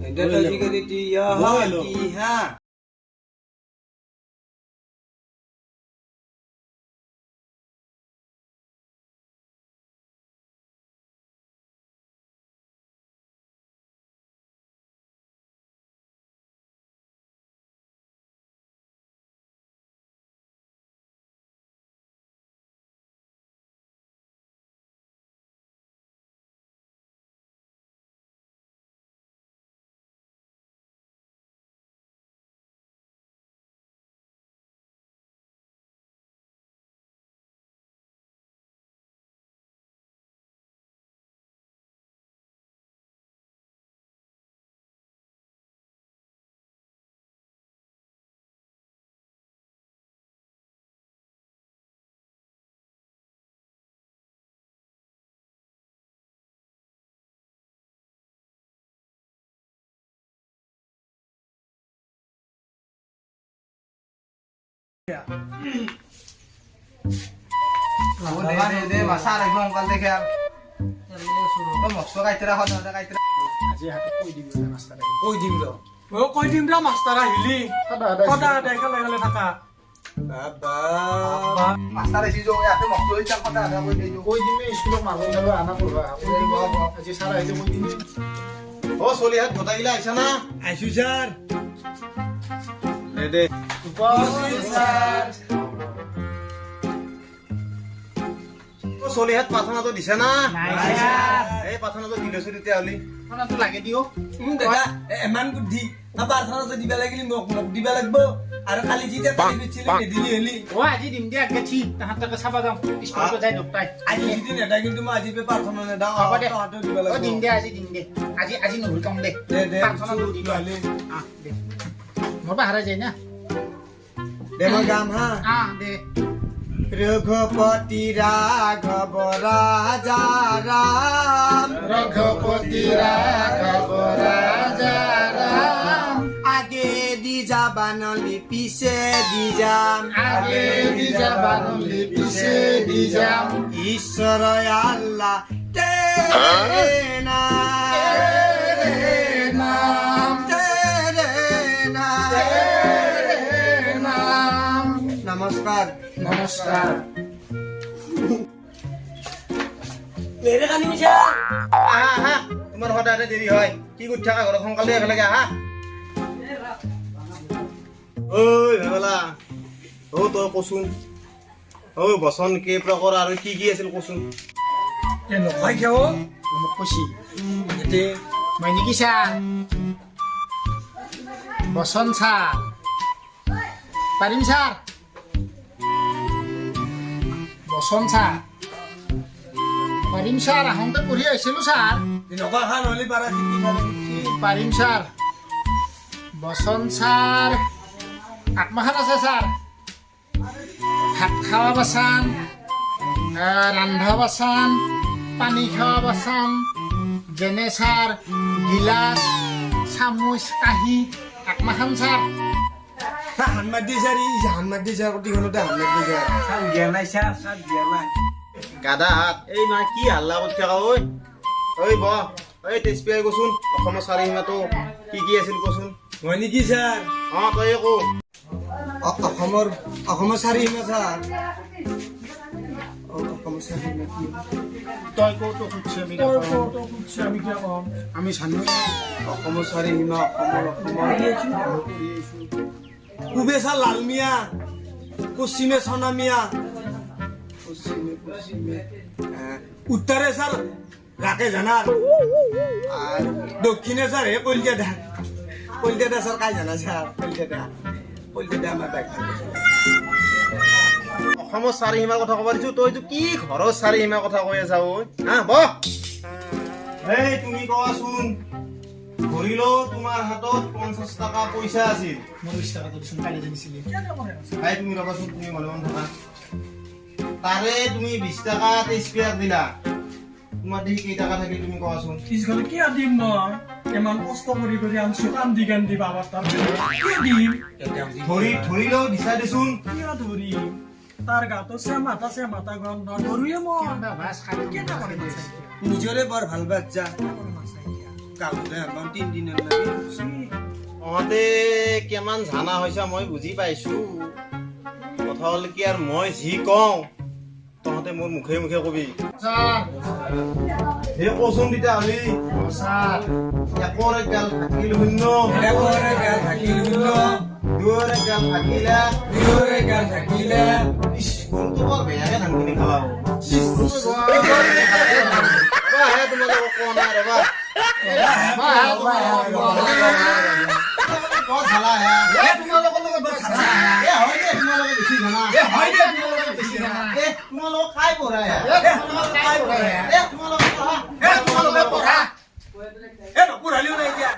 এটা আজিকালি টিয়া হা দে মাছা লাগিব অংকাল দেখে মস্ত কাইতৰা সদায় কাইতৰা আজি হাতত কৈ দিবি না মাষ্টাৰ কৈ দিম ৰ কৈ দিম ৰ মাষ্টাৰ আহিলি সদায় একেলগে থাকা বাবা মাষ্টাৰ আহিছে যে ইয়াতে মস্ত হৈ চাল কথা কৈ দিছো কৈ দিমে স্কুলত মানুহ যাবা আনা কৰবা আজি ছাৰ আহিছে কৈ দিমে অ চলিহাত গোটাইলা আইছা না আইছো স্যার দে ও চলিহাত পাথনাটো দিছে না এই পাথনাটো দিলেছো তেতিয়াহ'লে খানাটো লাগে দিও দাদা এমান বুদ্ধি পাৰ্থনাটো দিবা লাগিলে মোক দিবা লাগিব আৰু কালি যেতিয়া তালি দিছিলে নিদিলি হলি ও আজি দিম দে আগে ঠিক তাহাঁতকে চাবা যাম স্কুলত যাই দুটাই আজি যদি নেদা কিন্তু মই আজি প্ৰাৰ্থনা নেদাও হ'ব দে তহঁতেও দিবা ও লাগিব দিম দে আজি নহ'ল কাম দে দে প্ৰাৰ্থনাটো দি হ'লে দে মোৰ পাহাৰা যায় না দে মই গাম হা দে ৰঘুপতি ৰাঘৱ ৰাজা ৰাম ৰঘুপতি ৰাঘৱ ৰাজা ৰাম আগে দি যাবা নলি পিছে দি যাম আগে দি যাবা নলি পিছে দি যাম ঈশ্বৰ আল্লাহ তেৰে নাম তেৰে নাম নমস্কাৰ নমস্কাৰ মেৰে কানি মিছা আহা আহা তোমাৰ সদায় দেৰি হয় কি কৰি থাকা ঘৰত সোনকালে একেলগে আহা ঐ ভেবেলা অ তই কচোন ঐ বচন কেই প্ৰকাৰ আৰু কি কি আছিল কচোন নকয় কিয় মোক কৈছি এতে মই নেকি চা বচন চা পাৰিম ছাৰ বচন চা পাৰিম ছাৰ আহোঁতে পঢ়ি আহিছিলোঁ ছাৰ নকয় খা নহ'লে পাৰা শিকি পাৰিম ছাৰ বচন ছাৰ আত্মহাত আছে ছাৰ ভাত খাৱা বাচন ৰন্ধা বাচন পানী খাৱা বাচন যেনে ছাৰ গিলাচ চামুচ কাঁহী আত্মাখান ছাৰ হানমাৰ দি ছাৰ হানমাৰ দি ছাৰ প্ৰতিখনতে হানমাৰ দি ছাৰ ছাৰ দিয়া নাই ছাৰ দিয়া নাই গাধা হাত এই মা কি হাল্লা কৰি থাকা ঐ ঐ ব ঐ তেজপিয়াই কচোন অসমৰ চাৰিসীমাটো কি কি আছিল কচোন হয় নেকি ছাৰ অ তই কো অসমৰ চাৰিসীমা ছাৰ অসমৰ চাৰিসীমা কি তই কৌতো সুধছি আমি কিয় কম আমি জানো অসমৰ চাৰিসীমা অসমৰ পূবে ছাৰ লালমিয়া পশ্চিমে ছনামিয়া উত্তৰে ছাৰ ৰাকে জানাৰ আৰ দক্ষিণে ছাৰ হে কলিজাদা ছাৰ কাই জানা ছাৰ কলিজাদা আমাৰ বাইক অসমৰ চাৰিসীমাৰ কথা ক'ব দিছো তইতো কি ঘৰৰ চাৰিসীমাৰ কথা কৈ আছা ঐ হা ব এই তুমি কোৱাচোন ধৰিলো তোমাৰ হাতত 50 টকা পইচা আছিল মোৰ 20 টকা দিছোন কালি জানিছিলি ভাই তুমি ৰবাচোন তুমি মনে মনে থাকা তাৰে তুমি 20 টকা তেজপিয়াক দিলা তোমাৰ দেখি কেই টকা থাকিল তুমি কোৱাচোন পিছফালে কিয় দিম মই ইমান কষ্ট কৰি আনছো কান্দি কান্দি বাবাৰ তাৰ কিয় দিম ধৰিলেও দিছা দেচোন কিয় ধৰিম তাৰ গাতো চেমাটা গন্ধ ধৰুয়ে মই ভাজ খাই কেনে কৰে মাছ নিজৰে বৰ ভাল বাচ্চা গাঁৱলৈ আহবা 3 দিনৰ লাগে তহঁতে কিমান জানা হৈছা মই বুজি পাইছো কথা হ'ল কি আৰু মই যি কওঁ তহঁতে মোৰ মুখে মুখে কবি ছাৰ সেই কচোন তেতিয়াহ'লে ছাৰ একৰ এক গাল থাকিল শূন্য একৰে গাল থাকিল শূন্য দুয়ৰ এক গাল থাকিলে দুয়ৰে গাল থাকিলে ইছ কোনটো বৰ বেয়াকে ধানখিনি খালাব ৰবা হে তোমালোকক কোৱা নাই ৰবা বৰ চালা হে তোমালোকৰ লগত বৰ খালা হয় দে তোমালোকে বেছি জানা হয় দে তোমালোকে বেছি জানা তোমালোকক খাই পঢ়া তোমালোকে খাই পঢ়া তোমালোকে পঢ়া তোমালোকে পঢ়া নপঢ়ালেও নাই এতিয়া